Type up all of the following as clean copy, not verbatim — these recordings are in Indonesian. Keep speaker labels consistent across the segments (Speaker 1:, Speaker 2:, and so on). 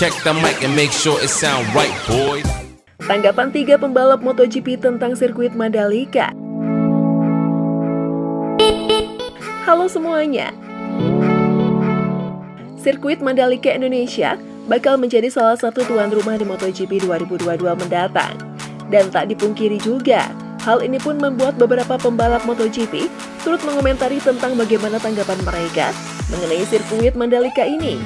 Speaker 1: Check the mic and make sure it sound right, boys.
Speaker 2: Tanggapan 3 pembalap MotoGP tentang sirkuit Mandalika. Halo semuanya. Sirkuit Mandalika Indonesia bakal menjadi salah satu tuan rumah di MotoGP 2022 mendatang. Dan tak dipungkiri juga, hal ini pun membuat beberapa pembalap MotoGP turut mengomentari tentang bagaimana tanggapan mereka mengenai sirkuit Mandalika ini.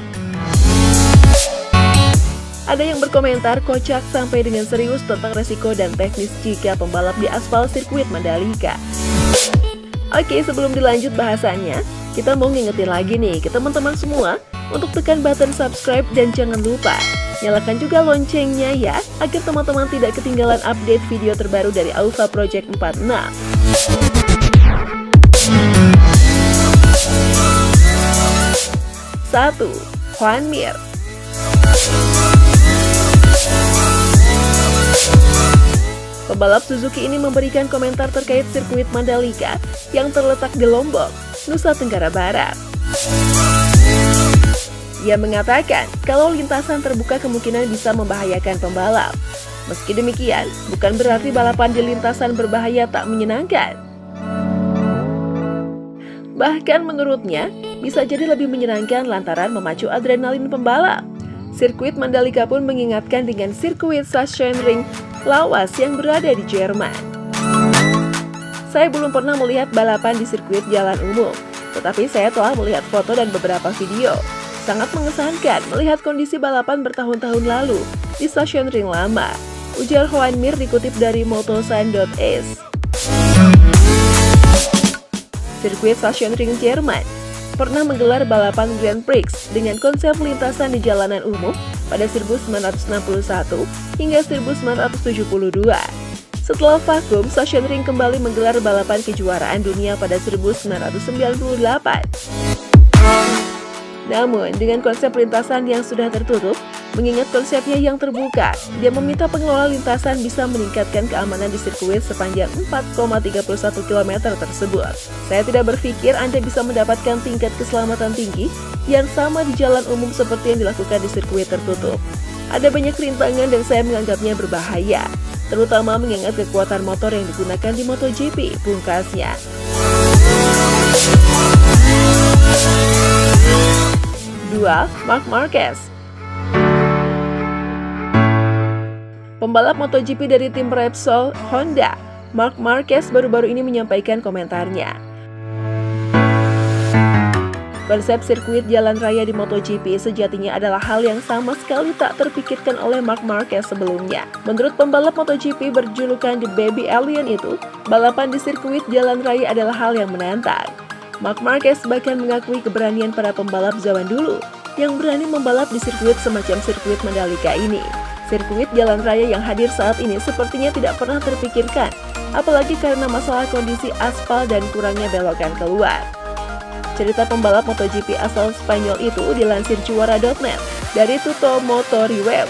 Speaker 2: Ada yang berkomentar kocak sampai dengan serius tentang resiko dan teknis jika pembalap di aspal sirkuit Mandalika. Oke, sebelum dilanjut bahasannya, kita mau ngingetin lagi nih ke teman-teman semua untuk tekan button subscribe dan jangan lupa nyalakan juga loncengnya ya, agar teman-teman tidak ketinggalan update video terbaru dari Alpha Project 46. 1. Juan Mir. Pembalap Suzuki ini memberikan komentar terkait sirkuit Mandalika yang terletak di Lombok, Nusa Tenggara Barat. Ia mengatakan kalau lintasan terbuka kemungkinan bisa membahayakan pembalap. Meski demikian, bukan berarti balapan di lintasan berbahaya tak menyenangkan. Bahkan menurutnya, bisa jadi lebih menyenangkan lantaran memacu adrenalin pembalap. Sirkuit Mandalika pun mengingatkan dengan sirkuit Sachsenring lawas yang berada di Jerman. Saya belum pernah melihat balapan di sirkuit jalan umum, tetapi saya telah melihat foto dan beberapa video. Sangat mengesankan melihat kondisi balapan bertahun-tahun lalu di Sachsenring lama, ujar Juan Mir dikutip dari motosan.es. Sirkuit Sachsenring Jerman pernah menggelar balapan Grand Prix dengan konsep lintasan di jalanan umum pada 1961 hingga 1972. Setelah vakum, Sachsenring kembali menggelar balapan kejuaraan dunia pada 1998. Namun, dengan konsep lintasan yang sudah tertutup, mengingat konsepnya yang terbuka, dia meminta pengelola lintasan bisa meningkatkan keamanan di sirkuit sepanjang 4,31 km tersebut. Saya tidak berpikir Anda bisa mendapatkan tingkat keselamatan tinggi yang sama di jalan umum seperti yang dilakukan di sirkuit tertutup. Ada banyak rintangan dan saya menganggapnya berbahaya, terutama mengingat kekuatan motor yang digunakan di MotoGP, pungkasnya. 2. Marc Marquez. Pembalap MotoGP dari tim Repsol Honda, Marc Marquez baru-baru ini menyampaikan komentarnya. Konsep sirkuit jalan raya di MotoGP sejatinya adalah hal yang sama sekali tak terpikirkan oleh Marc Marquez sebelumnya. Menurut pembalap MotoGP berjulukan The Baby Alien itu, balapan di sirkuit jalan raya adalah hal yang menantang. Marc Marquez bahkan mengakui keberanian para pembalap zaman dulu yang berani membalap di sirkuit semacam sirkuit Mandalika ini. Sirkuit jalan raya yang hadir saat ini sepertinya tidak pernah terpikirkan, apalagi karena masalah kondisi aspal dan kurangnya belokan keluar. Cerita pembalap MotoGP asal Spanyol itu dilansir Juara.net dari Tutto Moto Review.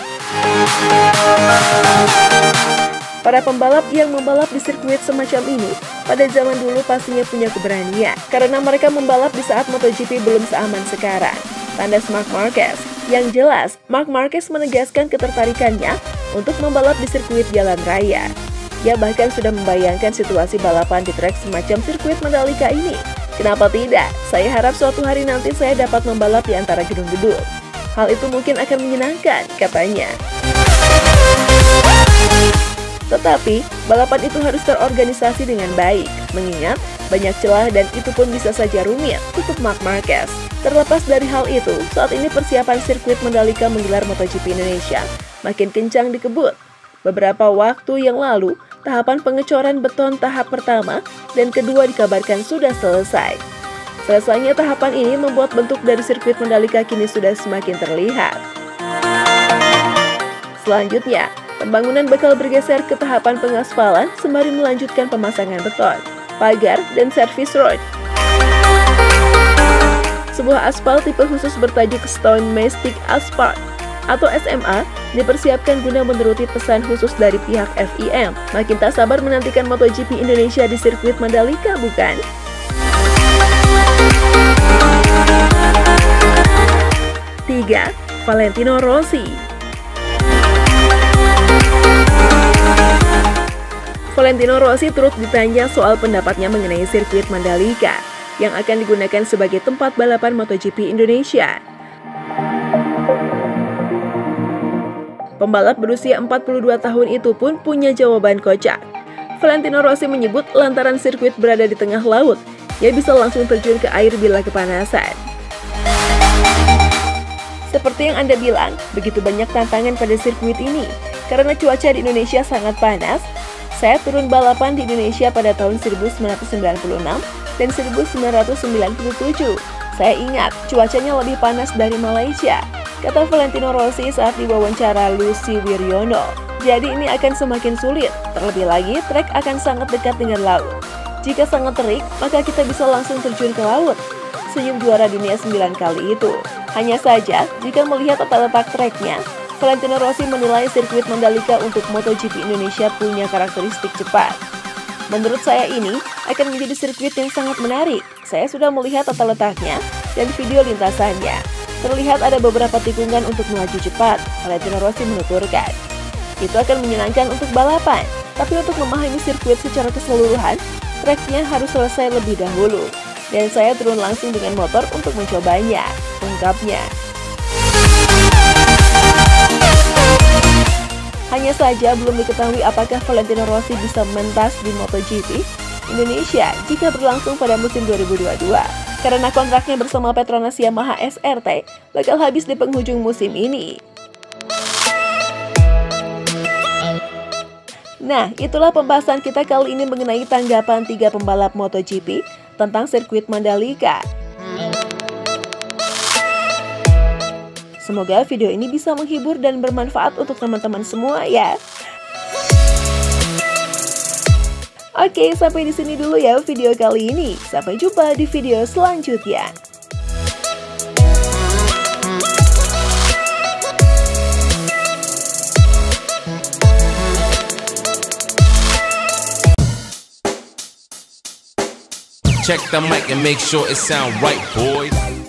Speaker 2: Para pembalap yang membalap di sirkuit semacam ini pada zaman dulu pastinya punya keberanian, karena mereka membalap di saat MotoGP belum seaman sekarang, tandas Marc Marquez. Yang jelas, Marc Marquez menegaskan ketertarikannya untuk membalap di sirkuit jalan raya. Dia bahkan sudah membayangkan situasi balapan di trek semacam sirkuit Mandalika ini. Kenapa tidak? Saya harap suatu hari nanti saya dapat membalap di antara gedung-gedung. Hal itu mungkin akan menyenangkan, katanya. Tetapi, balapan itu harus terorganisasi dengan baik, mengingat banyak celah dan itu pun bisa saja rumit, tutup Marc Marquez. Terlepas dari hal itu, saat ini persiapan sirkuit Mandalika menggelar MotoGP Indonesia makin kencang dikebut. Beberapa waktu yang lalu, tahapan pengecoran beton tahap pertama dan kedua dikabarkan sudah selesai. Selesainya tahapan ini membuat bentuk dari sirkuit Mandalika kini sudah semakin terlihat. Selanjutnya, pembangunan bakal bergeser ke tahapan pengaspalan sembari melanjutkan pemasangan beton, pagar, dan servis road. Sebuah aspal tipe khusus bertajuk Stone Mastic Asphalt atau SMA dipersiapkan guna menuruti pesan khusus dari pihak FIM. Makin tak sabar menantikan MotoGP Indonesia di sirkuit Mandalika, bukan? 3. Valentino Rossi. Valentino Rossi turut ditanya soal pendapatnya mengenai sirkuit Mandalika yang akan digunakan sebagai tempat balapan MotoGP Indonesia. Pembalap berusia 42 tahun itu pun punya jawaban kocak. Valentino Rossi menyebut lantaran sirkuit berada di tengah laut, ia bisa langsung terjun ke air bila kepanasan. Seperti yang Anda bilang, begitu banyak tantangan pada sirkuit ini. Karena cuaca di Indonesia sangat panas, saya turun balapan di Indonesia pada tahun 1996 dan 1997. Saya ingat cuacanya lebih panas dari Malaysia, kata Valentino Rossi saat diwawancara Lucy Wiryono. Jadi ini akan semakin sulit, terlebih lagi trek akan sangat dekat dengan laut. Jika sangat terik, maka kita bisa langsung terjun ke laut. Senyum juara dunia 9 kali itu. Hanya saja, jika melihat tata letak treknya, Valentino Rossi menilai sirkuit Mandalika untuk MotoGP Indonesia punya karakteristik cepat. Menurut saya ini akan menjadi sirkuit yang sangat menarik. Saya sudah melihat tata letaknya dan video lintasannya. Terlihat ada beberapa tikungan untuk melaju cepat, Valentino Rossi menuturkan. Itu akan menyenangkan untuk balapan, tapi untuk memahami sirkuit secara keseluruhan, treknya harus selesai lebih dahulu. Dan saya turun langsung dengan motor untuk mencobanya, ungkapnya. Hanya saja belum diketahui apakah Valentino Rossi bisa mentas di MotoGP Indonesia jika berlangsung pada musim 2022. Karena kontraknya bersama Petronas Yamaha SRT bakal habis di penghujung musim ini. Nah, itulah pembahasan kita kali ini mengenai tanggapan 3 pembalap MotoGP tentang sirkuit Mandalika. Semoga video ini bisa menghibur dan bermanfaat untuk teman-teman semua ya. Oke, sampai di sini dulu ya video kali ini. Sampai jumpa di video selanjutnya.
Speaker 1: Check the mic and make sure it sound right, boys.